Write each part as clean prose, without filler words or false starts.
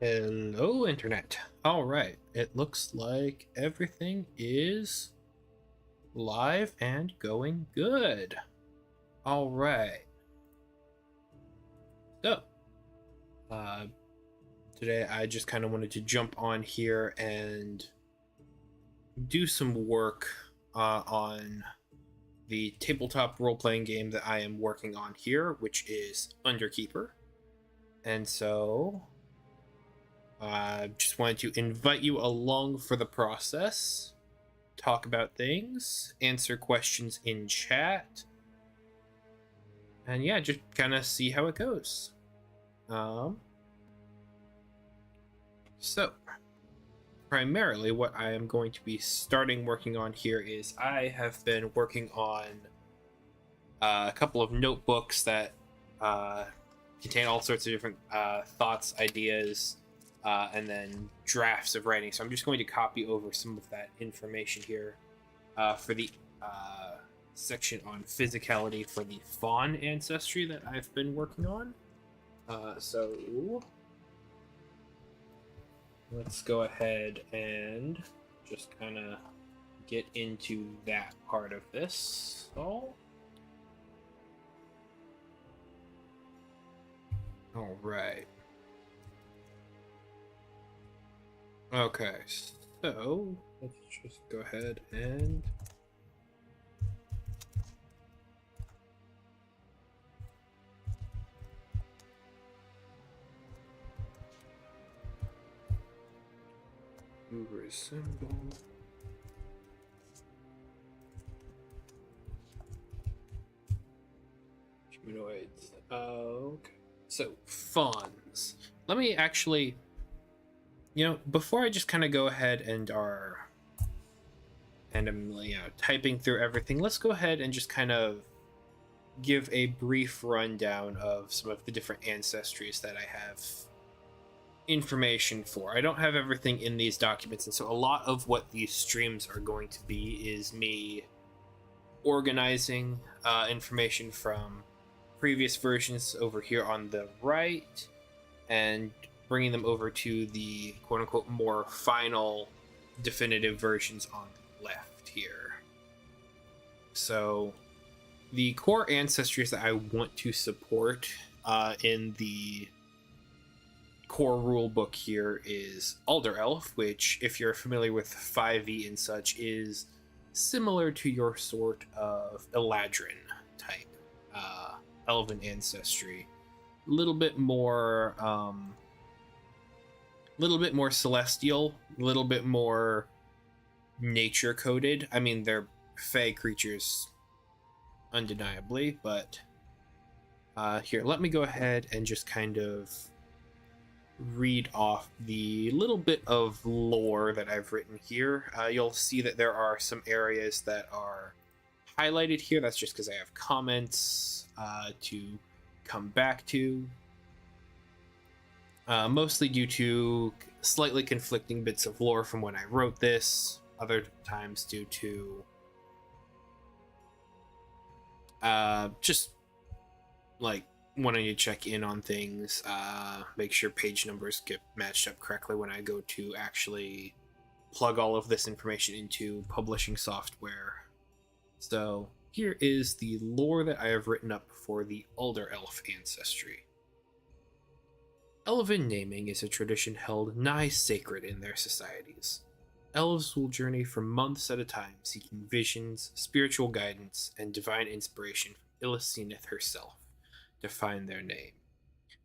Hello, Internet. All right, it looks like everything is live and going good. All right. So, uh, today I just kind of wanted to jump on here and do some work on the tabletop role-playing game that I am working on here, which is Underkeeper. And so just wanted to invite you along for the process, talk about things, answer questions in chat, and yeah, just kind of see how it goes. So, primarily what I am going to be starting working on here is I have been working on a couple of notebooks that contain all sorts of different thoughts, ideas, and then drafts of writing. So I'm just going to copy over some of that information here for the section on physicality for the fawn ancestry that I've been working on. So let's go ahead and just kind of get into that part of this. All right. Okay, so let's just go ahead and reassemble. Humanoids. Okay. So fawns. Let me actually, before I just kind of go ahead and I'm typing through everything, let's go ahead and just kind of give a brief rundown of some of the different ancestries that I have information for. I don't have everything in these documents, and so a lot of what these streams are going to be is me organizing information from previous versions over here on the right and bringing them over to the quote-unquote more final definitive versions on the left here. So the core ancestries that I want to support in the core rule book here is Alder Elf, which, if you're familiar with 5e and such, is similar to your sort of Eladrin type elven ancestry. A little bit more celestial, a little bit more nature coded. I mean, they're fae creatures undeniably, but here, let me go ahead and just kind of read off the little bit of lore that I've written here. You'll see that there are some areas that are highlighted here. That's just because I have comments to come back to. Mostly due to slightly conflicting bits of lore from when I wrote this. Other times due to just like wanting to check in on things, make sure page numbers get matched up correctly when I go to actually plug all of this information into publishing software. So here is the lore that I have written up for the Alder Elf ancestry. Elven naming is a tradition held nigh sacred in their societies. Elves will journey for months at a time, seeking visions, spiritual guidance, and divine inspiration from Illicenith herself to find their name.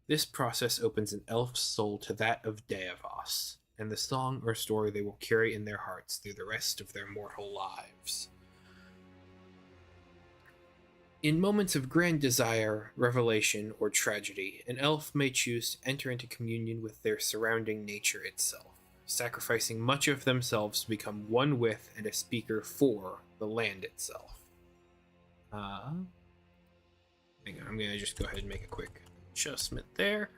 This process opens an elf's soul to that of Deavos, and the song or story they will carry in their hearts through the rest of their mortal lives. In moments of grand desire, revelation, or tragedy, an elf may choose to enter into communion with their surrounding nature itself, sacrificing much of themselves to become one with and a speaker for the land itself. Hang on, I'm going to just go ahead and make a quick adjustment there.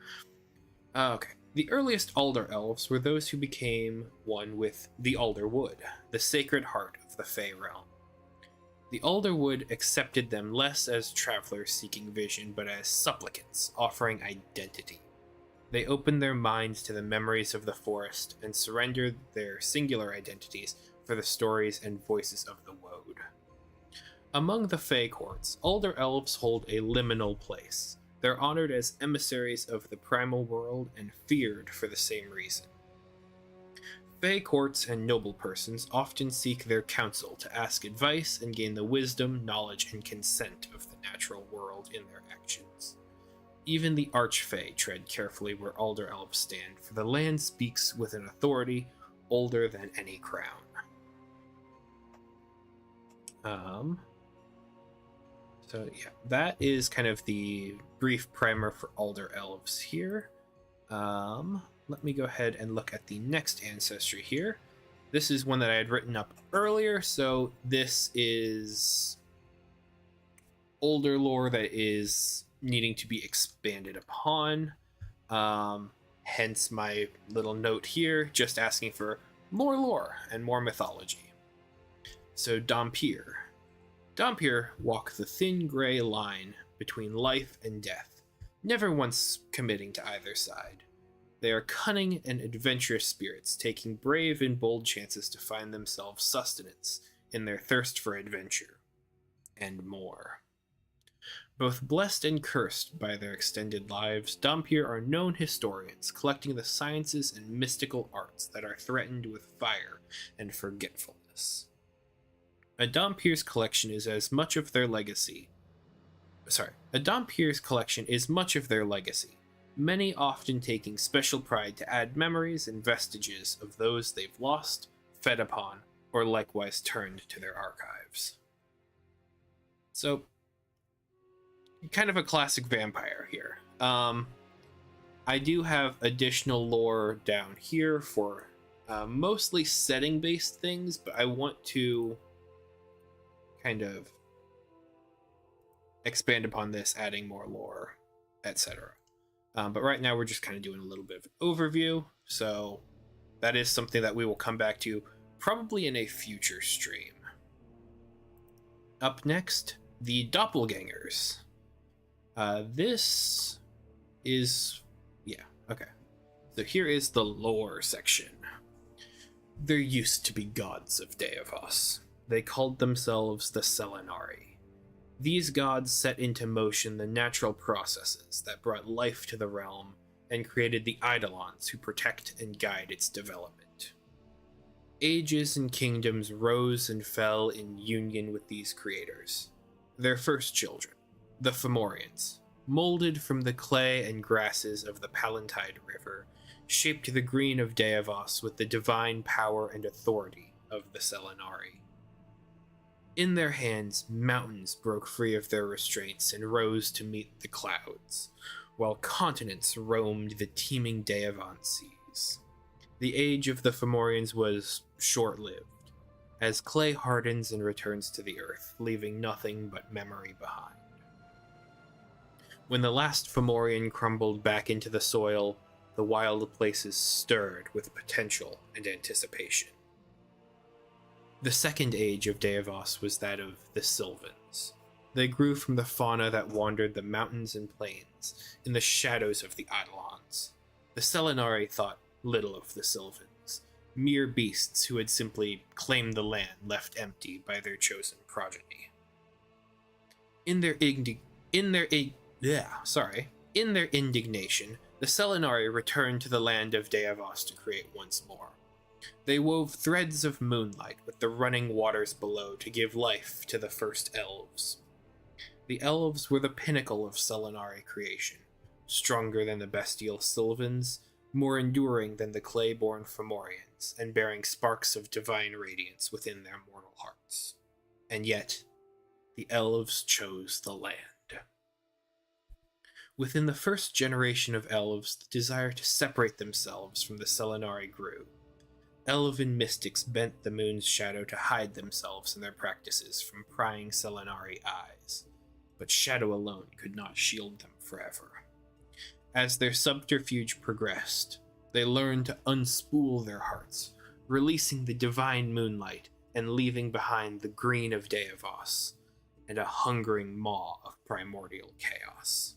Okay. The earliest Alder Elves were those who became one with the Alderwood, the sacred heart of the Fey realm. The Alderwood accepted them less as travelers seeking vision, but as supplicants offering identity. They open their minds to the memories of the forest and surrender their singular identities for the stories and voices of the Woad. Among the Fae courts, older elves hold a liminal place. They're honored as emissaries of the primal world and feared for the same reason. Fae courts and noble persons often seek their counsel to ask advice and gain the wisdom, knowledge, and consent of the natural world in their actions. Even the Archfey tread carefully where Elder Elves stand, for the land speaks with an authority older than any crown. So yeah, that is kind of the brief primer for Elder Elves here. Let me go ahead and look at the next ancestry here. This is one that I had written up earlier, so this is older lore that is needing to be expanded upon. Hence my little note here, just asking for more lore and more mythology. So Dhampir. Dhampir walk the thin gray line between life and death, never once committing to either side. They are cunning and adventurous spirits, taking brave and bold chances to find themselves sustenance in their thirst for adventure, and more. Both blessed and cursed by their extended lives, Dhampir are known historians, collecting the sciences and mystical arts that are threatened with fire and forgetfulness. A Dhampir's collection is much of their legacy, many often taking special pride to add memories and vestiges of those they've lost, fed upon, or likewise turned to their archives. So, kind of a classic vampire here. I do have additional lore down here for mostly setting-based things, but I want to kind of expand upon this, adding more lore, etc. But right now we're just kind of doing a little bit of an overview, so that is something that we will come back to probably in a future stream. Up next, the doppelgangers. This is... yeah, okay. So here is the lore section. There used to be gods of Deavos. They called themselves the Selenari. These gods set into motion the natural processes that brought life to the realm and created the Eidolons who protect and guide its development. Ages and kingdoms rose and fell in union with these creators. Their first children, the Fomorians, molded from the clay and grasses of the Palantide River, shaped the green of Deavos with the divine power and authority of the Selenari. In their hands, mountains broke free of their restraints and rose to meet the clouds, while continents roamed the teeming Deavan seas. The age of the Fomorians was short-lived, as clay hardens and returns to the earth, leaving nothing but memory behind. When the last Fomorian crumbled back into the soil, the wild places stirred with potential and anticipation. The second age of Deavos was that of the Sylvans. They grew from the fauna that wandered the mountains and plains, in the shadows of the Eidolons. The Selenari thought little of the Sylvans, mere beasts who had simply claimed the land left empty by their chosen progeny. In their indignation, the Selenari returned to the land of Deavos to create once more. They wove threads of moonlight with the running waters below to give life to the first elves. The elves were the pinnacle of Selenari creation, stronger than the bestial Sylvans, more enduring than the clay-born Fomorians, and bearing sparks of divine radiance within their mortal hearts. And yet, the elves chose the land. Within the first generation of elves, the desire to separate themselves from the Selenari grew. Elven mystics bent the moon's shadow to hide themselves and their practices from prying Selenari eyes, but shadow alone could not shield them forever. As their subterfuge progressed, they learned to unspool their hearts, releasing the divine moonlight and leaving behind the green of Deavos and a hungering maw of primordial chaos.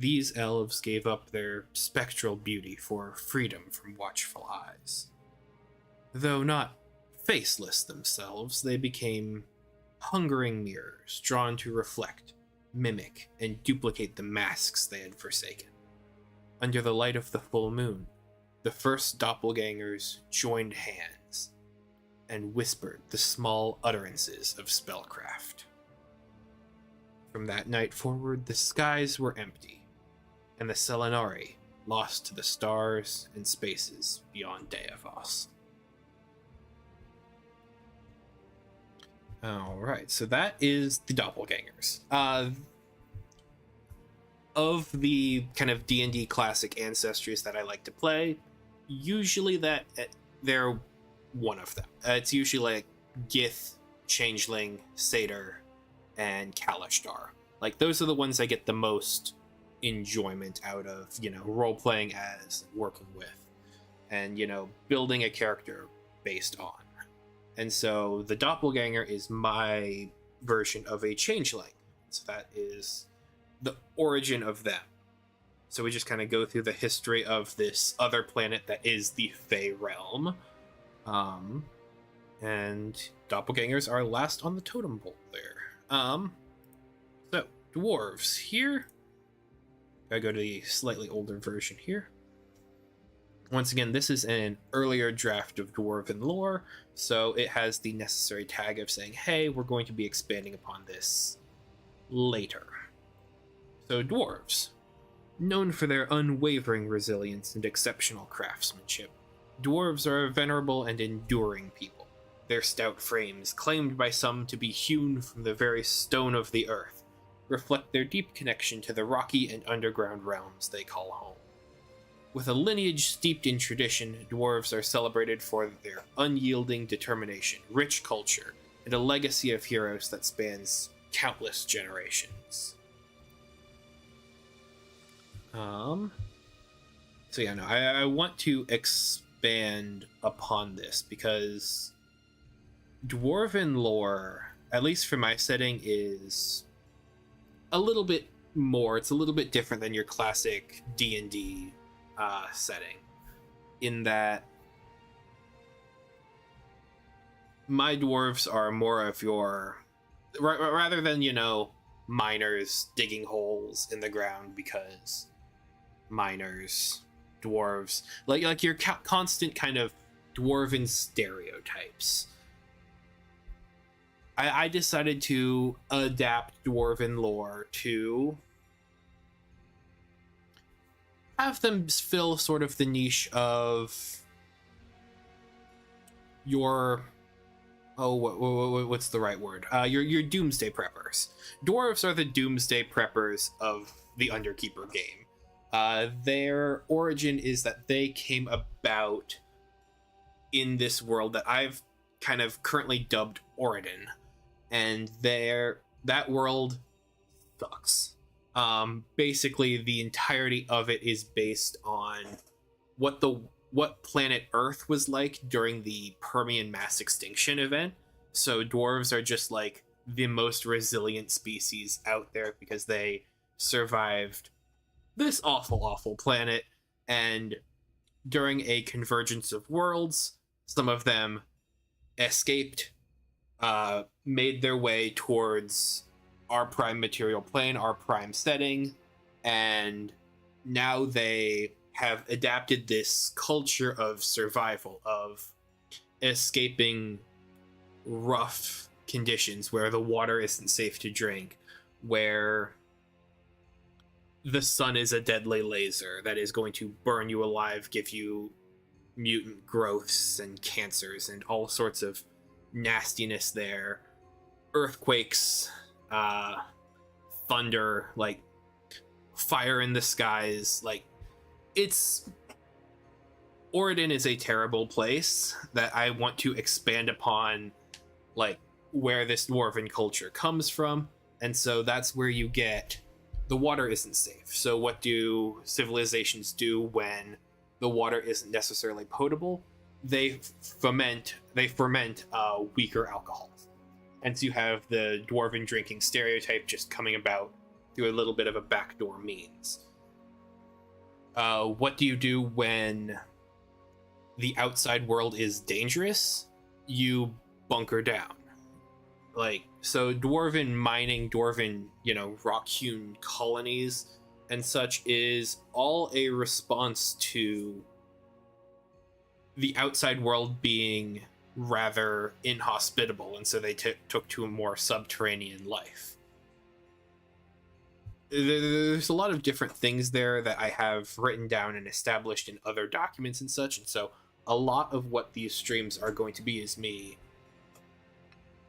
these elves gave up their spectral beauty for freedom from watchful eyes. Though not faceless themselves, they became hungering mirrors drawn to reflect, mimic, and duplicate the masks they had forsaken. Under the light of the full moon, the first doppelgangers joined hands and whispered the small utterances of spellcraft. From that night forward, the skies were empty, and the Selenari lost to the stars and spaces beyond Deavos. Alright, so that is the doppelgangers. Of the kind of D&D classic ancestries that I like to play, usually they're one of them. It's usually like Gith, Changeling, Satyr, and Kalashtar. Like, those are the ones I get the most enjoyment out of, role-playing as, working with, and, building a character based on. And so the doppelganger is my version of a changeling. So that is the origin of them. So we just kind of go through the history of this other planet that is the Fey realm. And doppelgangers are last on the totem pole there. So, dwarves here. I go to the slightly older version here. Once again, this is an earlier draft of Dwarven lore, so it has the necessary tag of saying, hey, we're going to be expanding upon this later. So, dwarves. Known for their unwavering resilience and exceptional craftsmanship, dwarves are a venerable and enduring people. Their stout frames, claimed by some to be hewn from the very stone of the earth, reflect their deep connection to the rocky and underground realms they call home. With a lineage steeped in tradition, dwarves are celebrated for their unyielding determination, rich culture, and a legacy of heroes that spans countless generations. I want to expand upon this because Dwarven lore, at least for my setting, is a little bit more. It's a little bit different than your classic D&D setting, in that my dwarves are more of your, rather than, miners digging holes in the ground because miners, dwarves, like your constant kind of dwarven stereotypes. I decided to adapt dwarven lore to have them fill sort of the niche of your what's the right word? Your doomsday preppers. Dwarves are the doomsday preppers of the Underkeeper game. Their origin is that they came about in this world that I've kind of currently dubbed Oridon, and that world sucks. Basically, the entirety of it is based on what planet Earth was like during the Permian mass extinction event. So dwarves are just like the most resilient species out there because they survived this awful planet, and during a convergence of worlds, some of them escaped, made their way towards our prime material plane, our prime setting, and now they have adapted this culture of survival, of escaping rough conditions where the water isn't safe to drink, where the sun is a deadly laser that is going to burn you alive, give you mutant growths and cancers and all sorts of nastiness there. Earthquakes, thunder, like fire in the skies. Like, Oridon is a terrible place that I want to expand upon, like, where this dwarven culture comes from. And so that's where you get the water isn't safe. So what do civilizations do when the water isn't necessarily potable? They ferment weaker alcohols. And so you have the dwarven drinking stereotype just coming about through a little bit of a backdoor means. What do you do when the outside world is dangerous? You bunker down. Like, so dwarven mining, dwarven, rock-hewn colonies and such is all a response to the outside world being rather inhospitable, and so they took to a more subterranean life. There's a lot of different things there that I have written down and established in other documents and such, and so a lot of what these streams are going to be is me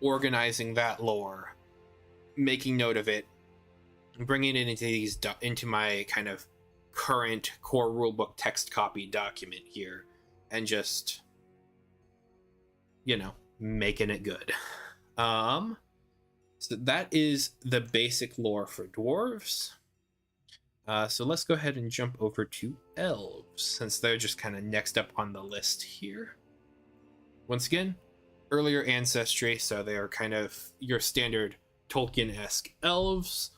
organizing that lore, making note of it, bringing it into my kind of current core rulebook text copy document here, and just making it good. So that is the basic lore for dwarves. So let's go ahead and jump over to elves, since they're just kind of next up on the list here. Once again, earlier ancestry, so they are kind of your standard Tolkien-esque elves.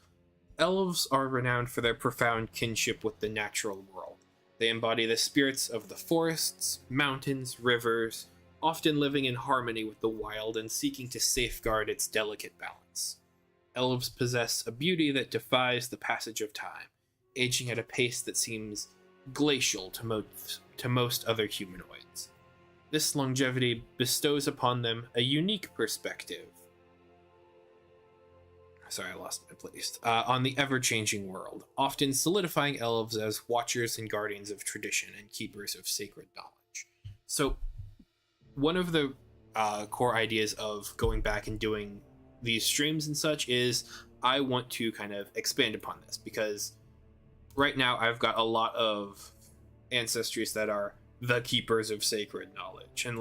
Elves are renowned for their profound kinship with the natural world. They embody the spirits of the forests, mountains, rivers, often living in harmony with the wild and seeking to safeguard its delicate balance. Elves possess a beauty that defies the passage of time, aging at a pace that seems glacial to most other humanoids. This longevity bestows upon them a unique perspective. Sorry, I lost my place. On the ever-changing world, often solidifying elves as watchers and guardians of tradition and keepers of sacred knowledge. So, one of the core ideas of going back and doing these streams and such is I want to kind of expand upon this, because right now I've got a lot of ancestries that are the keepers of sacred knowledge and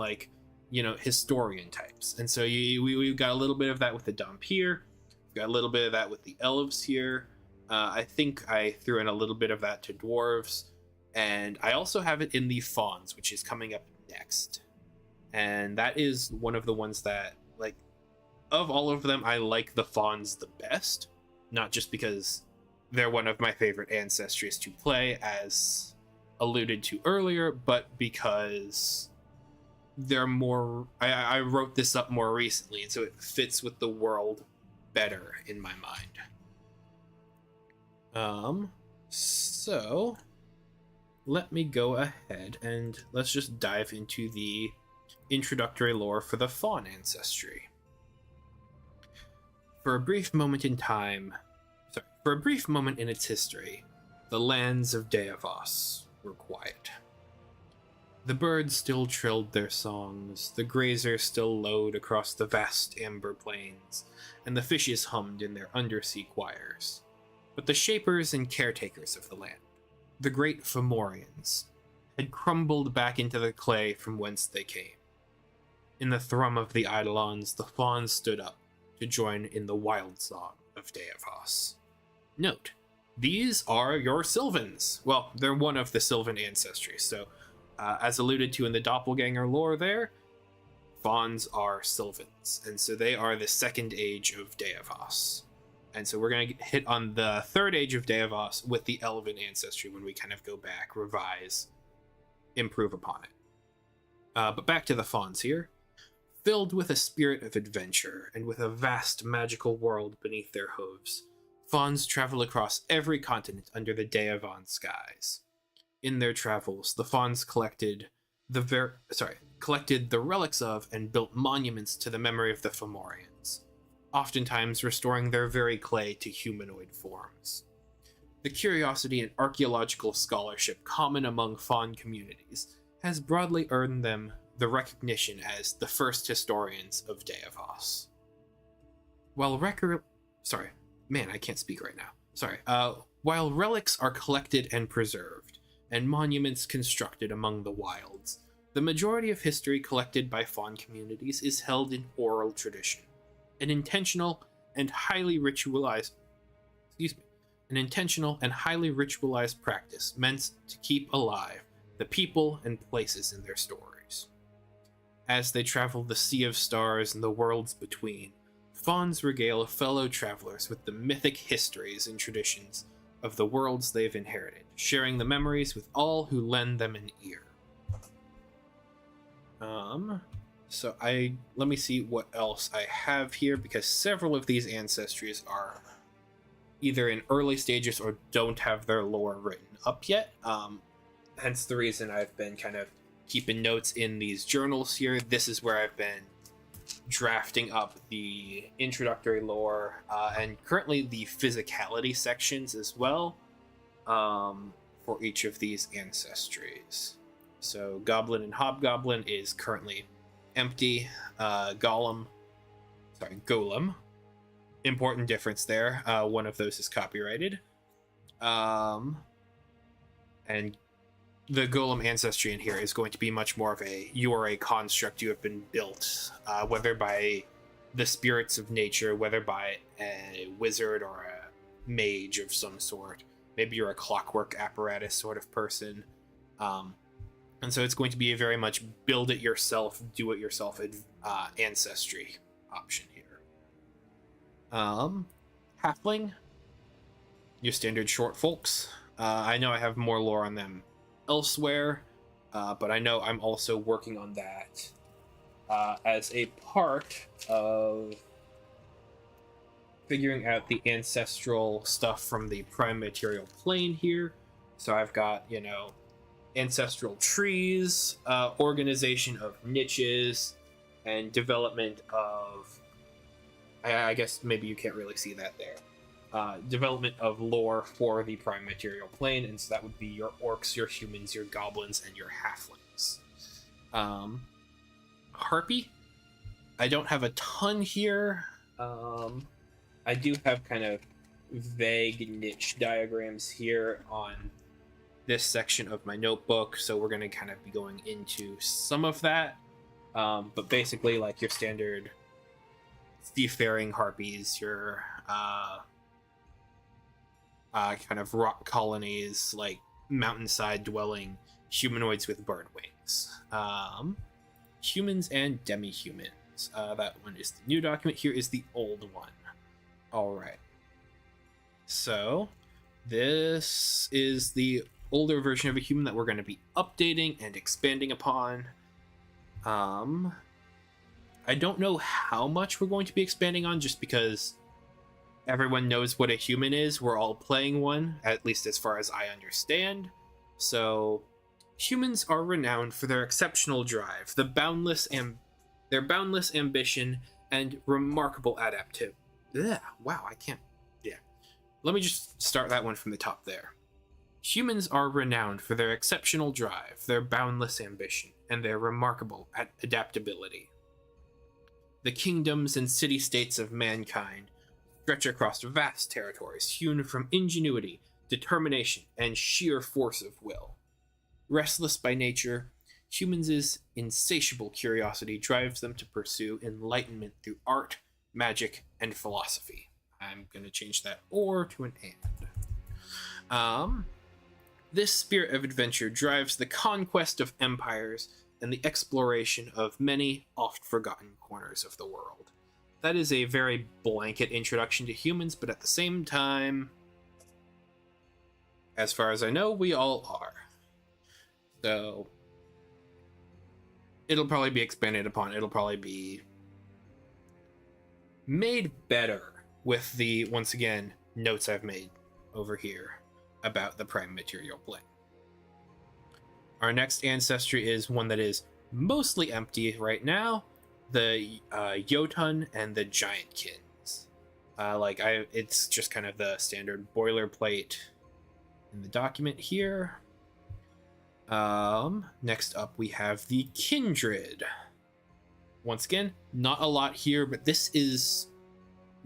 historian types. And so we've got a little bit of that with the dump here. We've got a little bit of that with the elves here. I think I threw in a little bit of that to dwarves. And I also have it in the fauns, which is coming up next. And that is one of the ones that, of all of them, I like the fauns the best. Not just because they're one of my favorite ancestries to play, as alluded to earlier, but because they're more... I wrote this up more recently, and so it fits with the world better in my mind. So let me go ahead and let's just dive into the introductory lore for the faun ancestry. For a brief moment in its history, the lands of Deavos were quiet. The birds still trilled their songs, the grazers still lowed across the vast amber plains, and the fishes hummed in their undersea choirs. But the shapers and caretakers of the land, the great Fomorians, had crumbled back into the clay from whence they came. In the thrum of the Eidolons, the fauns stood up to join in the wild song of Deavos. Note, these are your Sylvans. Well, they're one of the Sylvan ancestries, so as alluded to in the doppelganger lore there, fauns are Sylvans, and so they are the second age of Deavos. And so we're going to hit on the third age of Deavos with the Elven ancestry when we kind of go back, revise, improve upon it. But back to the fauns here. Filled with a spirit of adventure and with a vast magical world beneath their hooves, fauns travel across every continent under the Deavan skies. In their travels, the fauns collected the relics of and built monuments to the memory of the Fomorians, oftentimes restoring their very clay to humanoid forms. The curiosity and archaeological scholarship common among faun communities has broadly earned them the recognition as the first historians of Deavos. While While relics are collected and preserved, and monuments constructed among the wilds, the majority of history collected by faun communities is held in oral tradition, an intentional and highly ritualized practice meant to keep alive the people and places in their stories. As they travel the sea of stars and the worlds between, fauns regale fellow travelers with the mythic histories and traditions of the worlds they've inherited, sharing the memories with all who lend them an ear. So let me see what else I have here, because several of these ancestries are either in early stages or don't have their lore written up yet. Hence the reason I've been kind of keeping notes in these journals here. This is where I've been drafting up the introductory lore and currently the physicality sections as well for each of these ancestries. So Goblin and Hobgoblin is currently empty. Golem, important difference there. One of those is copyrighted. And the Golem ancestry in here is going to be much more of you are a construct, you have been built, whether by the spirits of nature, whether by a wizard or a mage of some sort. Maybe you're a clockwork apparatus sort of person. And so it's going to be a very much build it yourself, do it yourself ancestry option here. Halfling, your standard short folks. I know I have more lore on them elsewhere, but I know I'm also working on that as a part of figuring out the ancestral stuff from the prime material plane here. So I've got, ancestral trees, organization of niches, and development of, I guess maybe you can't really see that there, development of lore for the prime material plane, and so that would be your orcs, your humans, your goblins, and your halflings. Harpy, I don't have a ton here. I do have kind of vague niche diagrams here on this section of my notebook, so we're going to kind of be going into some of that. But basically, like your standard seafaring harpies, your kind of rock colonies, like mountainside dwelling humanoids with bird wings, humans and demi-humans. That one is the new document. Here is the old one. All right. So this is the older version of a human that we're going to be updating and expanding upon. I don't know how much we're going to be expanding on, just because everyone knows what a human is. We're all playing one, at least as far as I understand. So humans are renowned for their exceptional drive, their boundless ambition, and remarkable adaptive. Wow, I can't. Yeah. Let me just start that one from the top there. Humans are renowned for their exceptional drive, their boundless ambition, and their remarkable adaptability. The kingdoms and city-states of mankind stretch across vast territories hewn from ingenuity, determination, and sheer force of will. Restless by nature, humans' insatiable curiosity drives them to pursue enlightenment through art, magic, and philosophy. I'm going to change that "or" to an "and." This spirit of adventure drives the conquest of empires and the exploration of many oft-forgotten corners of the world. That is a very blanket introduction to humans, but at the same time, as far as I know, we all are. So it'll probably be expanded upon. It'll probably be made better with the, once again, notes I've made over here about the prime material plane. Our next ancestry is one that is mostly empty right now, the Jotun and the Giantkins. It's just kind of the standard boilerplate in the document here. Next up we have the Kindred. Once again, not a lot here, but this is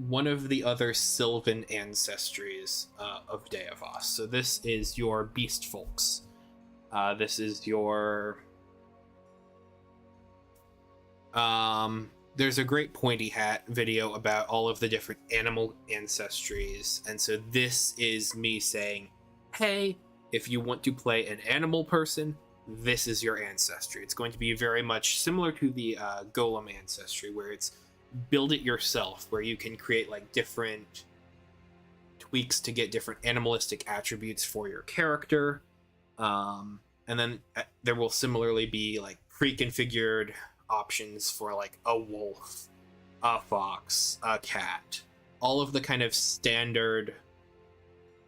one of the other Sylvan ancestries of Deavos. So this is your beast folks. This is your... there's a great Pointy Hat video about all of the different animal ancestries, and so this is me saying, hey, if you want to play an animal person, this is your ancestry. It's going to be very much similar to the Golem ancestry, where it's build it yourself, where you can create like different tweaks to get different animalistic attributes for your character. And then there will similarly be like pre-configured options for like a wolf, a fox, a cat, all of the kind of standard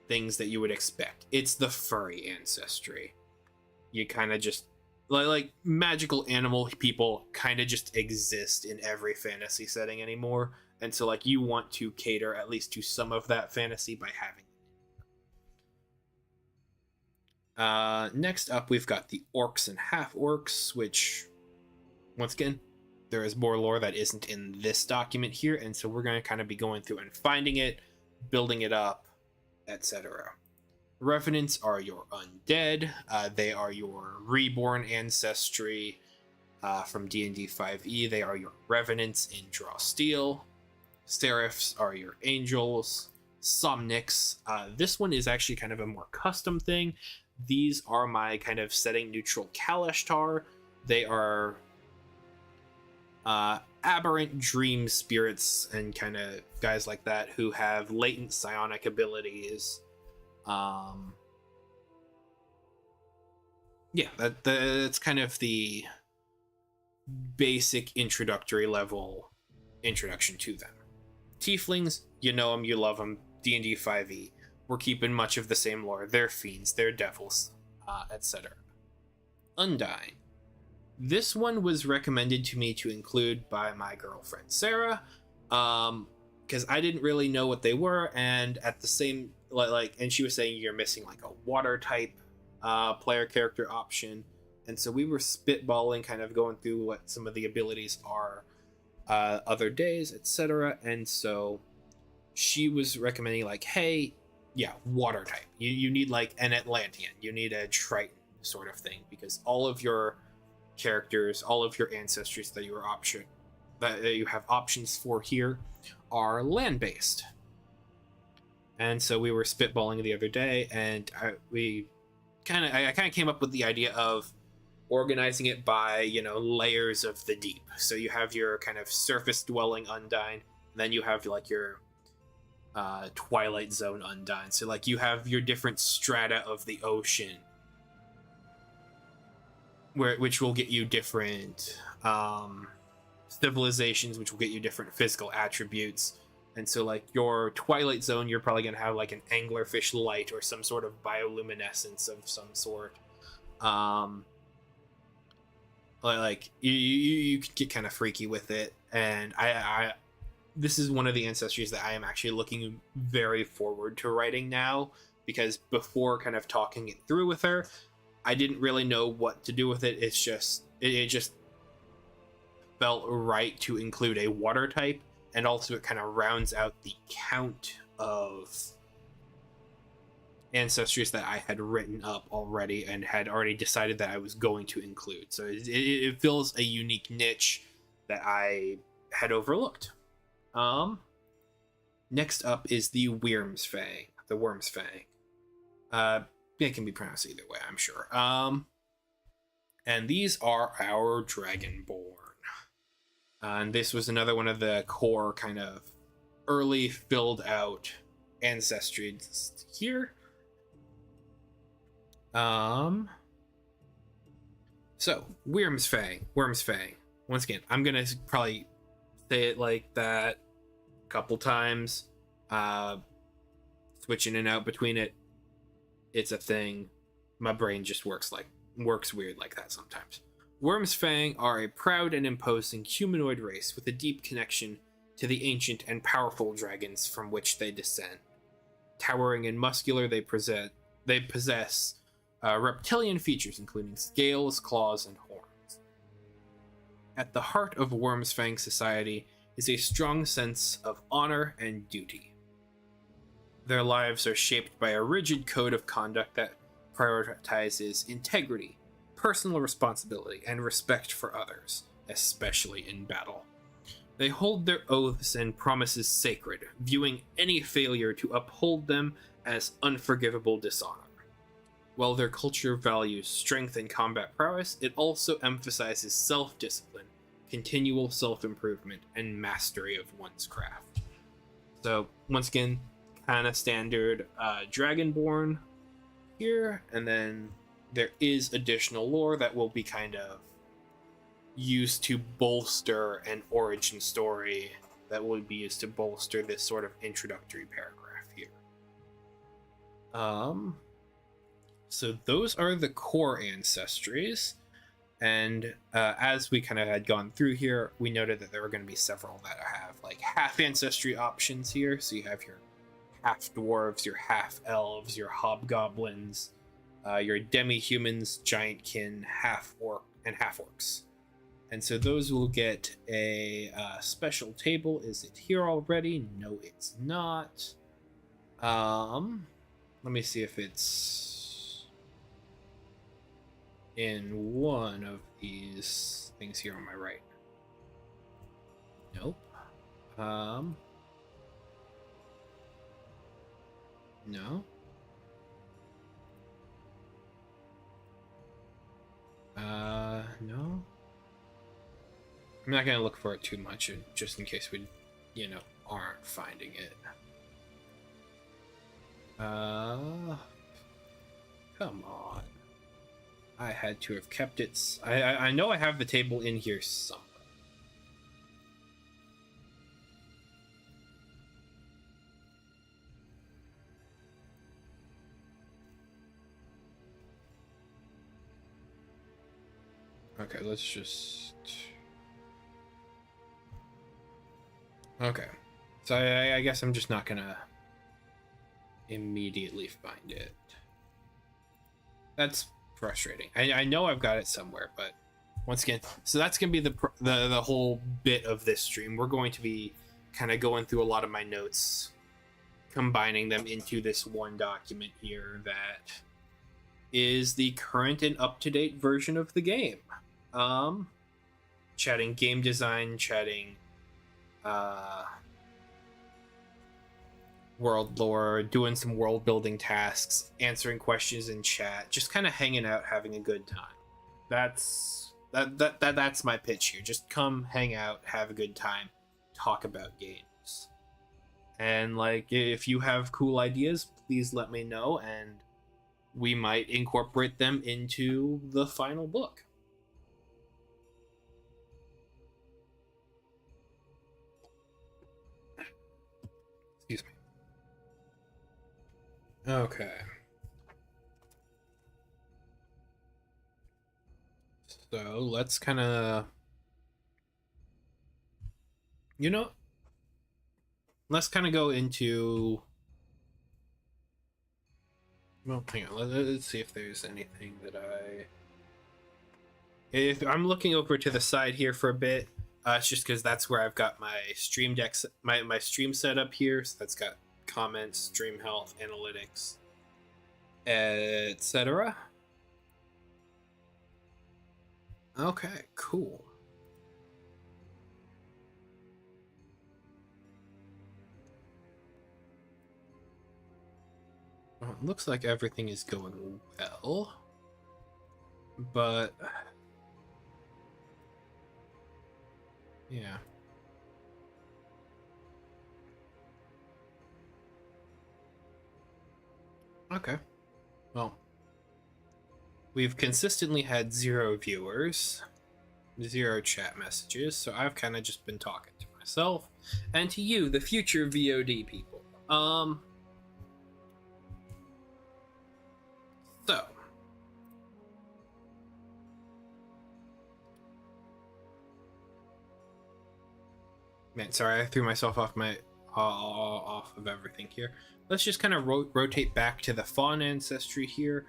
things that you would expect. It's the furry ancestry. You kind of just like magical animal people kind of just exist in every fantasy setting anymore, and so like you want to cater at least to some of that fantasy by having next up we've got the orcs and half orcs, which once again there is more lore that isn't in this document here, and so we're going to kind of be going through and finding it, building it up, etc. Revenants are your undead. They are your reborn ancestry from D&D 5e. They are your revenants in Draw Steel. Seraphs are your angels. Somnics. This one is actually kind of a more custom thing. These are my kind of setting neutral Kalashtar. They are aberrant dream spirits and kind of guys like that who have latent psionic abilities. Yeah, that's kind of the basic introductory level introduction to them. Tieflings, you know them, you love them. D&D 5e. We're keeping much of the same lore. They're fiends, they're devils, etc. Undying. This one was recommended to me to include by my girlfriend Sarah, because I didn't really know what they were, and at the same and she was saying you're missing like a water type player character option, and so we were spitballing, kind of going through what some of the abilities are, other days, etc. And so she was recommending like, hey, yeah, water type. You need like an Atlantean, you need a Triton sort of thing, because all of your characters, all of your ancestries that you have options for here are land-based. And so we were spitballing the other day, and I kind of came up with the idea of organizing it by, layers of the deep. So you have your kind of surface dwelling Undyne, and then you have like your Twilight Zone Undyne. So like you have your different strata of the ocean, which will get you different civilizations, which will get you different physical attributes. And so like your Twilight Zone, you're probably going to have like an anglerfish light or some sort of bioluminescence of some sort. Like you can get kind of freaky with it. And I this is one of the ancestries that I am actually looking very forward to writing now, because before kind of talking it through with her, I didn't really know what to do with it. It just felt right to include a water type, and also it kind of rounds out the count of ancestries that I had written up already and had already decided that I was going to include. So it fills a unique niche that I had overlooked. Next up is the Wyrmsfang. The Wyrmsfang. It can be pronounced either way, I'm sure. And these are our Dragonborn. And this was another one of the core kind of early filled out ancestries here. So Wyrmsfang. Once again, I'm gonna probably say it like that a couple times. Switch in and out between it. It's a thing. My brain just works weird like that sometimes. Wyrmsfang are a proud and imposing humanoid race with a deep connection to the ancient and powerful dragons from which they descend. Towering and muscular, they possess reptilian features, including scales, claws, and horns. At the heart of Wyrmsfang society is a strong sense of honor and duty. Their lives are shaped by a rigid code of conduct that prioritizes integrity, personal responsibility, and respect for others, especially in battle. They hold their oaths and promises sacred, viewing any failure to uphold them as unforgivable dishonor. While their culture values strength and combat prowess, it also emphasizes self-discipline, continual self-improvement, and mastery of one's craft. So, once again, kind of standard Dragonborn here, and then there is additional lore that will be kind of used to bolster an origin story that would be used to bolster this sort of introductory paragraph here. So those are the core ancestries, and as we kind of had gone through here, we noted that there were going to be several that have like half ancestry options here. So you have your half dwarves, your half elves, your hobgoblins, your demi-humans, giantkin, half orc, and half orcs. And so those will get a special table. Is it here already? No, it's not. Let me see if it's in one of these things here on my right. Nope. No. No. I'm not gonna look for it too much, just in case we, aren't finding it. Come on. I had to have kept it. I know I have the table in here somewhere. Okay, let's just... Okay. So I guess I'm just not gonna immediately find it. That's frustrating. I know I've got it somewhere, but once again, so that's gonna be the whole bit of this stream. We're going to be kind of going through a lot of my notes, combining them into this one document here that is the current and up-to-date version of the game. Chatting game design, chatting world lore, doing some world building tasks, answering questions in chat, just kind of hanging out, having a good time. That's my pitch here. Just come hang out, have a good time, talk about games. And like, if you have cool ideas, please let me know, and we might incorporate them into the final book. Excuse me. Okay. So let's kind of, let's kind of go into, well, hang on, let's see if there's anything that if I'm looking over to the side here for a bit, it's just because that's where I've got my stream deck, my stream set up here. So that's got comments, stream health, analytics, etc. Okay, cool. Well, it looks like everything is going well, but yeah. Okay. Well, we've consistently had 0 viewers, 0 chat messages, so I've kind of just been talking to myself and to you, the future VOD people. So man, sorry, I threw myself off of everything here. Let's just kind of rotate back to the fawn ancestry here,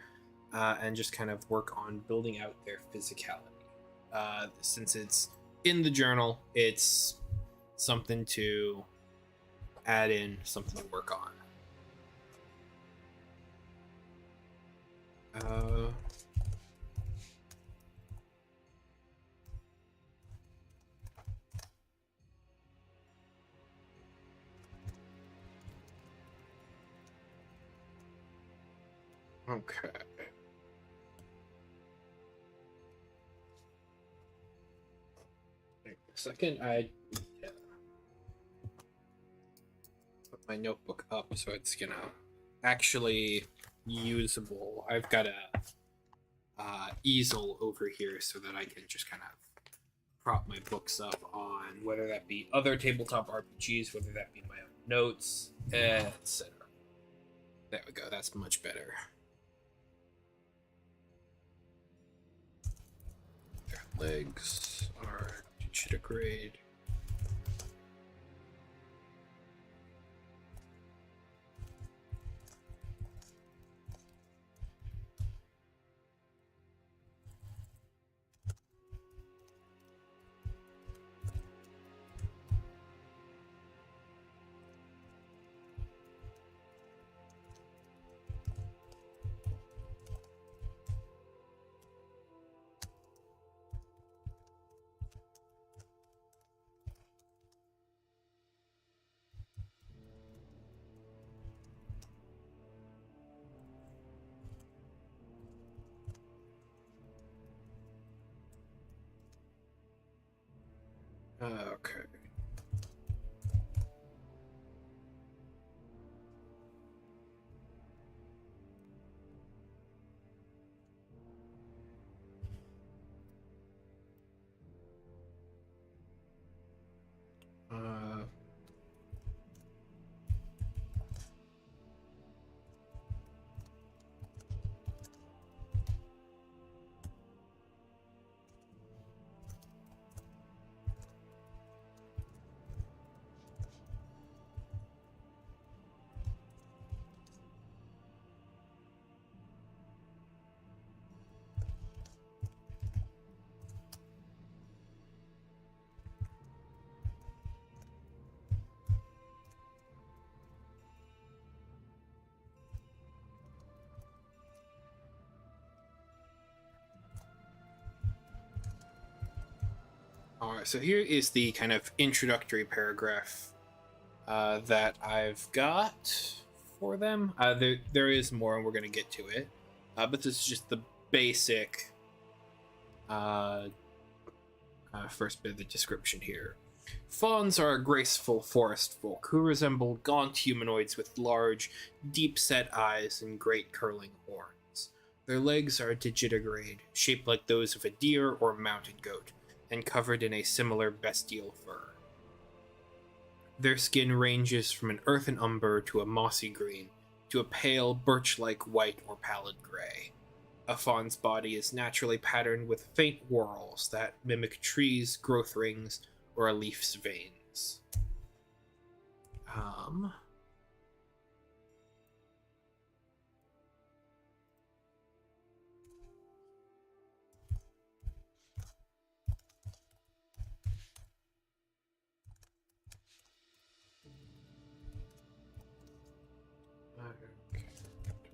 and just kind of work on building out their physicality. Since it's in the journal, it's something to add in, something to work on. Okay. Wait a second, my notebook up so it's actually usable. I've got a easel over here so that I can just kind of prop my books up on, whether that be other tabletop RPGs, whether that be my own notes, etc. There we go. That's much better. Their legs are digitigrade. Okay. Uh, all right, so here is the kind of introductory paragraph that I've got for them. There is more, and we're going to get to it. But this is just the basic first bit of the description here. Fauns are a graceful forest folk who resemble gaunt humanoids with large, deep-set eyes and great curling horns. Their legs are digitigrade, shaped like those of a deer or mountain goat, and covered in a similar bestial fur. Their skin ranges from an earthen umber to a mossy green, to a pale, birch-like white or pallid gray. A faun's body is naturally patterned with faint whorls that mimic trees, growth rings, or a leaf's veins.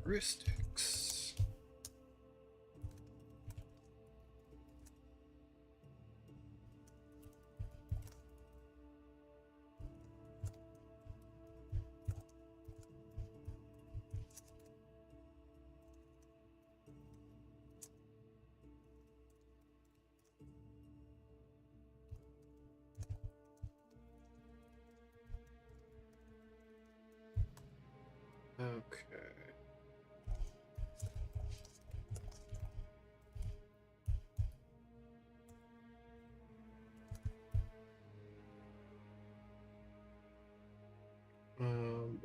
Characteristics. Okay. Um,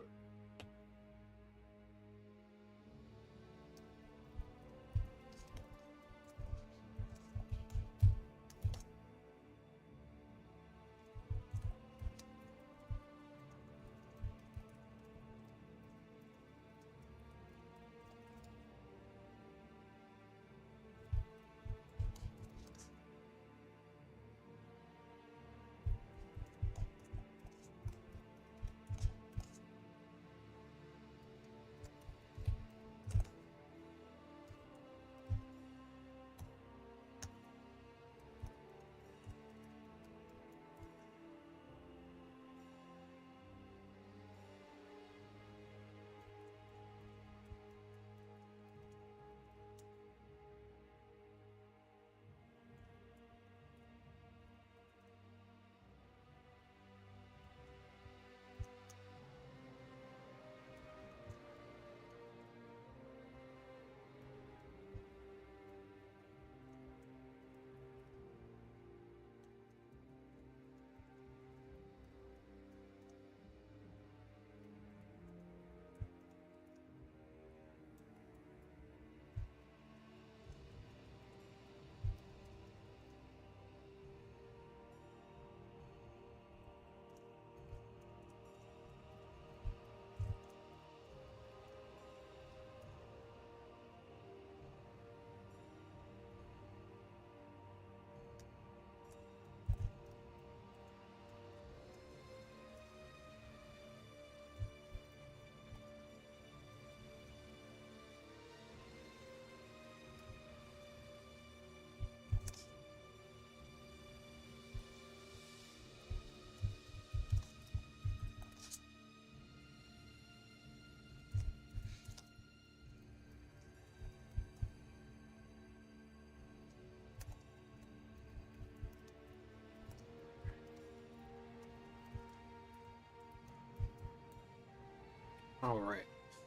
All right.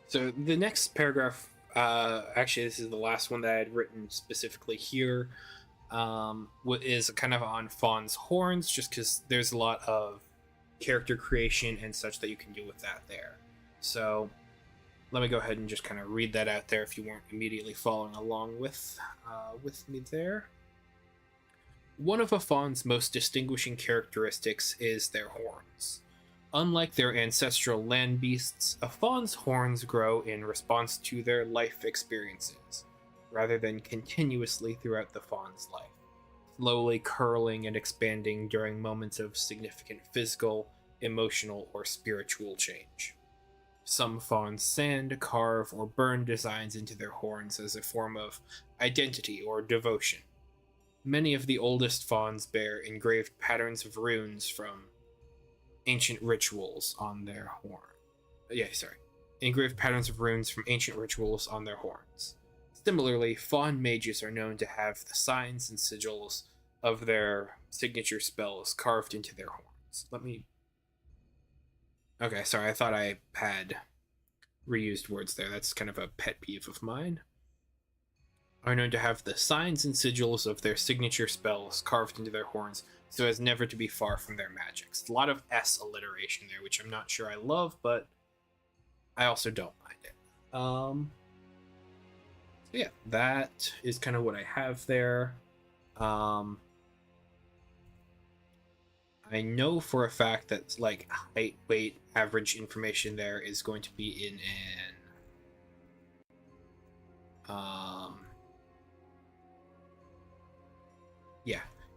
So the next paragraph, actually, this is the last one that I had written specifically here, is kind of on Fawn's horns, just because there's a lot of character creation and such that you can do with that there. So let me go ahead and just kind of read that out there if you weren't immediately following along with me there. One of a fawn's most distinguishing characteristics is their horns. Unlike their ancestral land beasts, a fawn's horns grow in response to their life experiences, rather than continuously throughout the fawn's life, slowly curling and expanding during moments of significant physical, emotional, or spiritual change. Some fawns sand, carve, or burn designs into their horns as a form of identity or devotion. Many of the oldest fawns bear engraved patterns of runes from ancient rituals on their horn. Engraved patterns of runes from ancient rituals on their horns. Similarly, fawn mages are known to have the signs and sigils of their signature spells carved into their horns. Okay, sorry, I thought I had reused words there. That's kind of a pet peeve of mine. Are known to have the signs and sigils of their signature spells carved into their horns so as never to be far from their magics. A lot of S alliteration there, which I'm not sure I love, but I also don't mind it. So yeah, that is kind of what I have there. I know for a fact that like height, weight, average information there is going to be in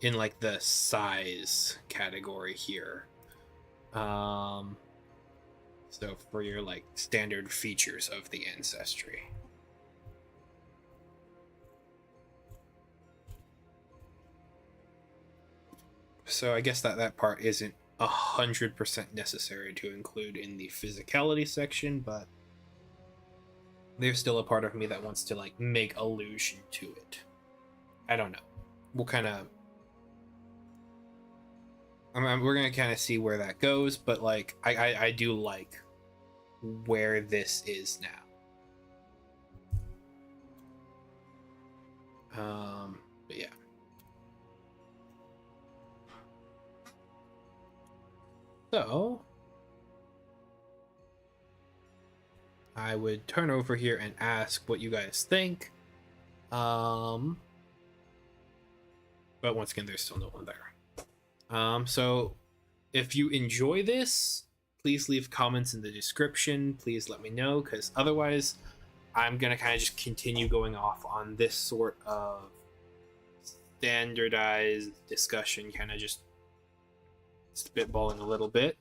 in like the size category here. So for your like standard features of the ancestry. So I guess that part isn't 100% necessary to include in the physicality section, but there's still a part of me that wants to like make allusion to it. I don't know. We'll kind of we're gonna kind of see where that goes, but like I do like where this is now. But yeah. So I would turn over here and ask what you guys think. But once again, there's still no one there. So if you enjoy this, please leave comments in the description. Please let me know, because otherwise I'm gonna kind of just continue going off on this sort of standardized discussion, kind of just spitballing a little bit.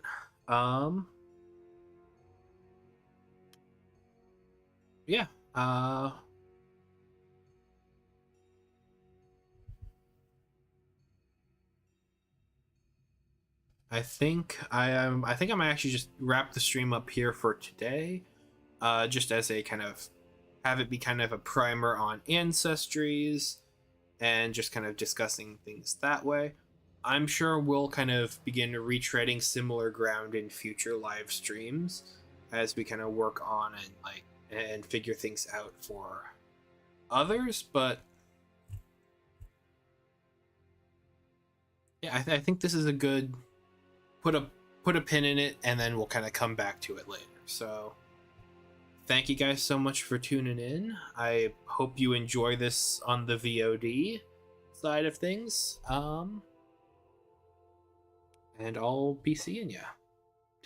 Yeah. I think I might actually just wrap the stream up here for today. Just as a kind of have it be kind of a primer on ancestries and just kind of discussing things that way. I'm sure we'll kind of begin retreading similar ground in future live streams as we kind of work on and figure things out for others. But yeah, I think this is a good put a pin in it, and then we'll kind of come back to it later. So thank you guys so much for tuning in. I hope you enjoy this on the VOD side of things. And I'll be seeing ya.